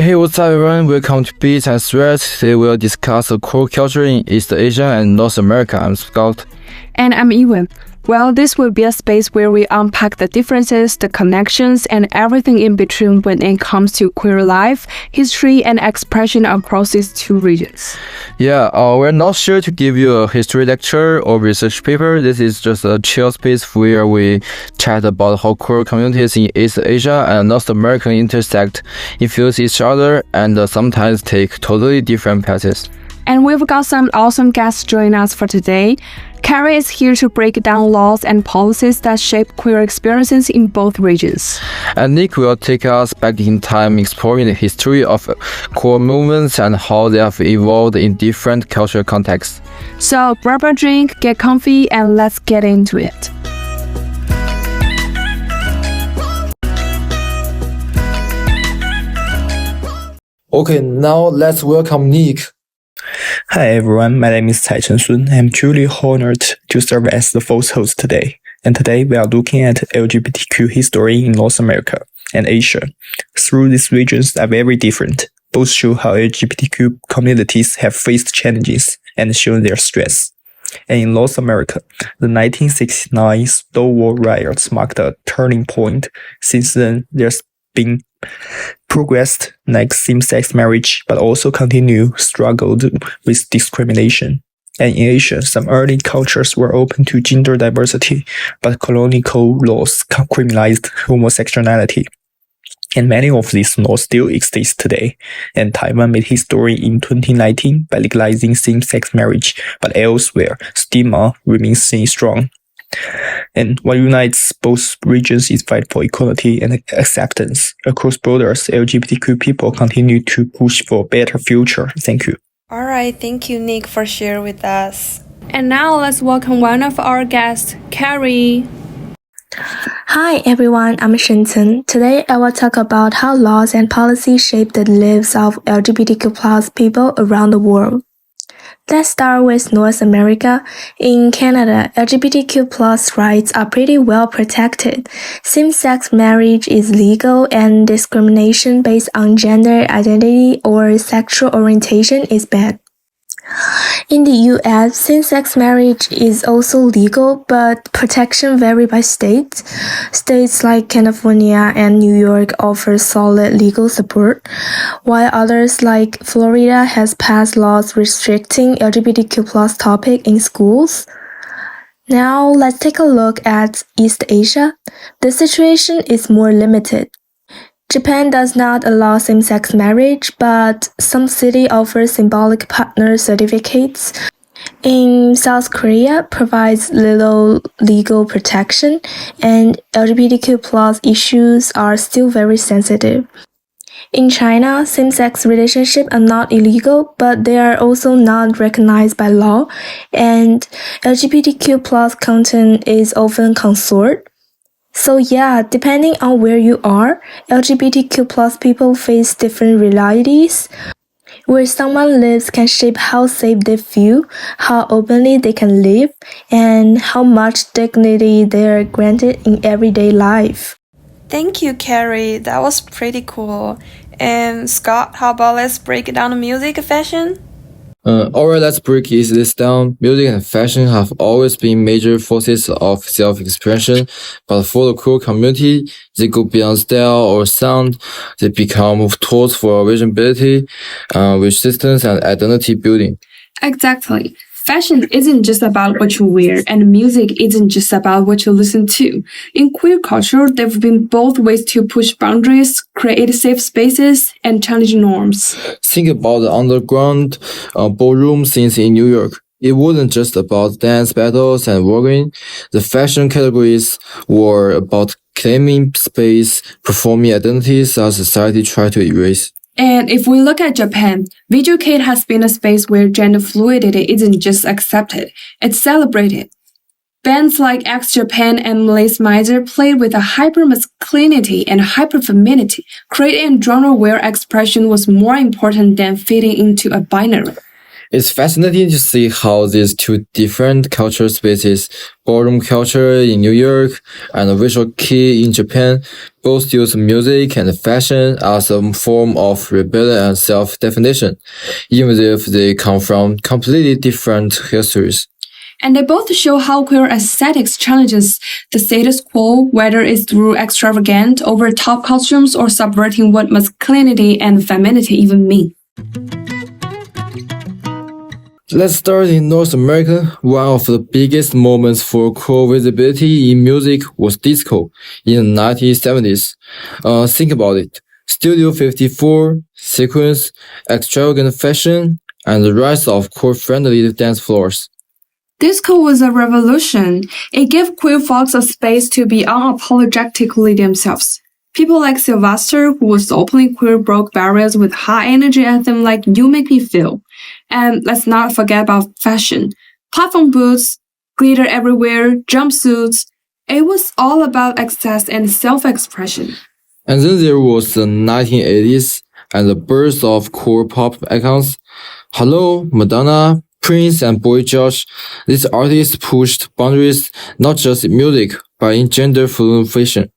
Hey, what's up everyone? Welcome to Beats and Threads. Today we'll discuss the core culture in East Asia and North America. I'm Scott. And I'm YIWEN. Well, this will be a space where we unpack the differences, the connections, and everything in between when it comes to queer life, history, and expression across these two regions. Yeah, we're not sure to give you a history lecture or research paper. This is just a chill space where we chat about how queer communities in East Asia and North America intersect, influence each other, and sometimes take totally different paths. And we've got some awesome guests joining us for today. Carrie is here to break down laws and policies that shape queer experiences in both regions. And Nick will take us back in time, exploring the history of queer movements and how they have evolved in different cultural contexts. So grab a drink, get comfy, and let's get into it. Okay, now let's welcome Nick. Hi everyone, my name is Caichen Sun. I'm truly honored to serve as the first host today. And today we are looking at LGBTQ history in North America and Asia. Through these regions are very different. Both show how LGBTQ communities have faced challenges and shown their strengths. And in North America, the 1969 Stonewall riots marked a turning point. Since then, there's been progressed like same-sex marriage, but also struggled with discrimination. And in Asia, some early cultures were open to gender diversity, but colonial laws criminalized homosexuality. And many of these laws still exist today. And Taiwan made history in 2019 by legalizing same-sex marriage, but elsewhere, stigma remains strong. And what unites both regions is fight for equality and acceptance. Across borders, LGBTQ people continue to push for a better future. Thank you. All right, thank you, Nick, for sharing with us. And now let's welcome one of our guests, Carrie. Hi everyone, I'm Shencen. Today I will talk about how laws and policies shape the lives of LGBTQ+ people around the world. Let's start with North America. In Canada, LGBTQ+ rights are pretty well protected. Same-sex marriage is legal and discrimination based on gender identity or sexual orientation is banned. In the US, same-sex marriage is also legal, but protection vary by state. States like California and New York offer solid legal support, while others like Florida has passed laws restricting LGBTQ+ topic in schools. Now let's take a look at East Asia. The situation is more limited. Japan does not allow same-sex marriage, but some cities offer symbolic partner certificates. In South Korea, provides little legal protection, and LGBTQ+ issues are still very sensitive. In China, same-sex relationships are not illegal, but they are also not recognized by law, and LGBTQ+ content is often censored. So yeah, depending on where you are, LGBTQ+ people face different realities. Where someone lives can shape how safe they feel, how openly they can live, and how much dignity they are granted in everyday life. Thank you, Carrie. That was pretty cool. And Scott, how about let's break down the music fashion? Alright, let's break this down. Music and fashion have always been major forces of self-expression, but for the queer community, they go beyond style or sound. They become tools for visibility, resistance, and identity building. Exactly. Fashion isn't just about what you wear, and music isn't just about what you listen to. In queer culture, there have been both ways to push boundaries, create safe spaces, and challenge norms. Think about the underground ballroom scenes in New York. It wasn't just about dance battles and voguing. The fashion categories were about claiming space, performing identities that society tried to erase. And if we look at Japan, VJK has been a space where gender fluidity isn't just accepted, it's celebrated. Bands like X Japan and Malaise Miser played with a hyper-masculinity and hyper-femininity, creating a genre where expression was more important than fitting into a binary. It's fascinating to see how these two different culture spaces, ballroom culture in New York and visual kei in Japan, both use music and fashion as a form of rebellion and self-definition, even if they come from completely different histories. And they both show how queer aesthetics challenges the status quo, whether it's through extravagant, over-the-top costumes or subverting what masculinity and femininity even mean. Let's start in North America. One of the biggest moments for queer visibility in music was disco in the 1970s. Think about it. Studio 54, sequence, extravagant fashion, and the rise of queer-friendly dance floors. Disco was a revolution. It gave queer folks a space to be unapologetically themselves. People like Sylvester, who was openly queer, broke barriers with high-energy anthem like You Make Me Feel. And let's not forget about fashion. Platform boots, glitter everywhere, jumpsuits. It was all about access and self-expression. And then there was the 1980s and the birth of queer pop icons. Hello, Madonna, Prince, and Boy George. These artists pushed boundaries not just in music, but in gender fluid fashion.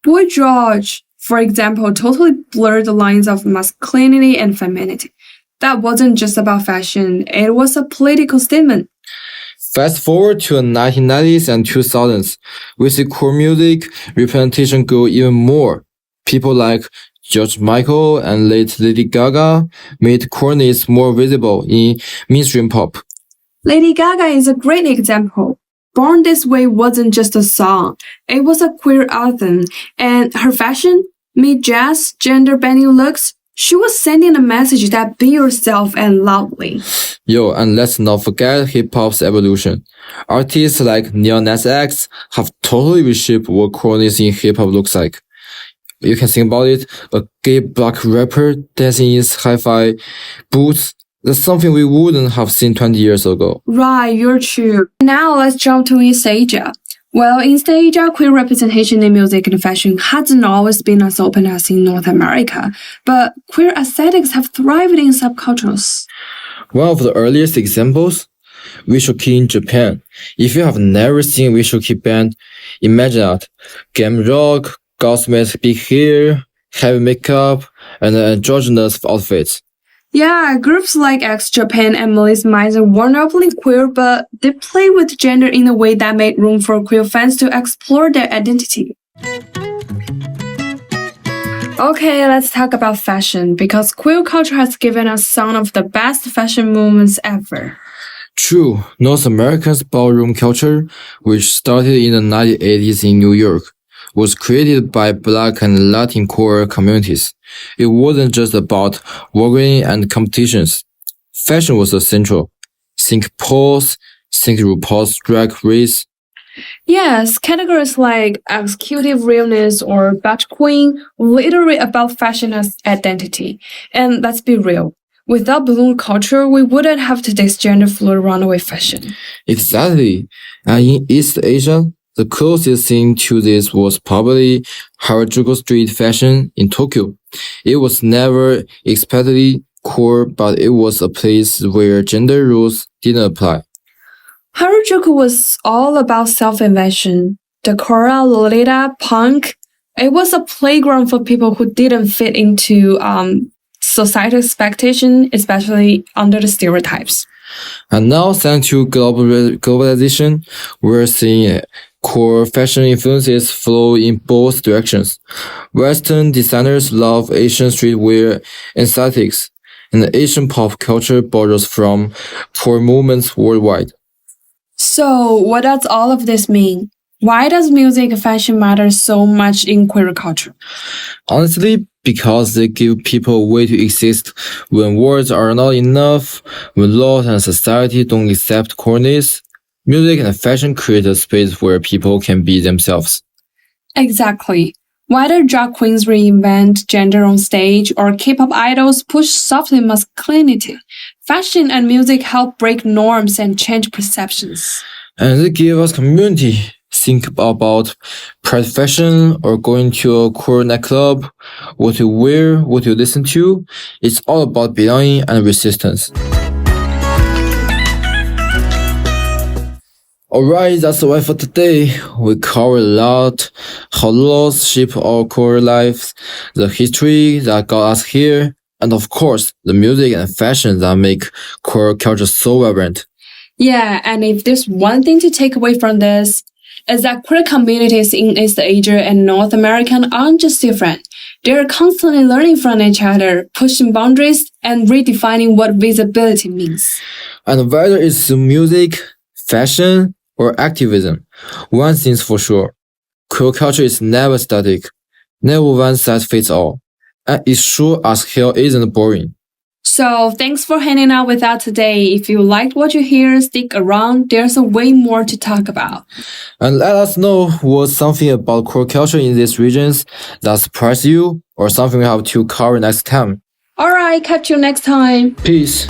Boy George, for example, totally blurred the lines of masculinity and femininity. That wasn't just about fashion, it was a political statement. Fast forward to the 1990s and 2000s, we see queer music representation grow even more. People like George Michael and late Lady Gaga made queerness more visible in mainstream pop. Lady Gaga is a great example. Born This Way wasn't just a song, it was a queer anthem, and her fashion, mid-jazz, gender-bending looks, she was sending a message that be yourself and loudly. Yo, and let's not forget hip-hop's evolution. Artists like Lil Nas X have totally reshaped what queerness in hip-hop looks like. You can think about it, a gay black rapper dancing in hi-fi boots. That's something we wouldn't have seen 20 years ago. Right, you're true. Now let's jump to East Asia. Well, in East Asia, queer representation in music and fashion hasn't always been as open as in North America, but queer aesthetics have thrived in subcultures. One of the earliest examples, visual kei in Japan. If you have never seen visual kei band, imagine that. Glam rock, gaussmet big hair, heavy makeup, and androgynous outfits. Yeah, groups like X Japan and Melissa Miser weren't openly queer, but they play with gender in a way that made room for queer fans to explore their identity. Okay, let's talk about fashion, because queer culture has given us some of the best fashion moments ever. True, North America's ballroom culture, which started in the 1980s in New York, was created by Black and Latin core communities. It wasn't just about warring and competitions. Fashion was essential. Think pose, think RuPaul's Drag Race. Yes, categories like executive realness or batch queen were literally about fashion as identity. And let's be real. Without balloon culture, we wouldn't have today's gender fluid runaway fashion. Exactly. And in East Asia, the closest thing to this was probably Harajuku street fashion in Tokyo. It was never explicitly core, but it was a place where gender rules didn't apply. Harajuku was all about self-invention. Decora, Lolita, punk. It was a playground for people who didn't fit into societal expectation, especially under the stereotypes. And now, thanks to globalization, we're seeing core fashion influences flow in both directions. Western designers love Asian streetwear aesthetics, and Asian pop culture borrows from core movements worldwide. So, what does all of this mean? Why does music and fashion matter so much in queer culture? Honestly, because they give people a way to exist when words are not enough, when laws and society don't accept queerness. Music and fashion create a space where people can be themselves. Exactly. Whether drag queens reinvent gender on stage or K-pop idols push soft masculinity, fashion and music help break norms and change perceptions. And they give us community. Think about pride fashion or going to a queer nightclub, what you wear, what you listen to. It's all about belonging and resistance. Alright, that's all for today. We covered a lot, how laws shape our core lives, the history that got us here, and of course, the music and fashion that make core culture so vibrant. Yeah, and if there's one thing to take away from this, is that queer communities in East Asia and North America aren't just different. They're constantly learning from each other, pushing boundaries, and redefining what visibility means. And whether it's music, fashion, or activism, one thing's for sure, queer culture is never static, never one size fits all, and it sure as hell isn't boring. So, thanks for hanging out with us today. If you liked what you hear, stick around. There's a way more to talk about. And let us know what's something about queer culture in these regions that surprised you, or something we have to cover next time. Alright, catch you next time. Peace.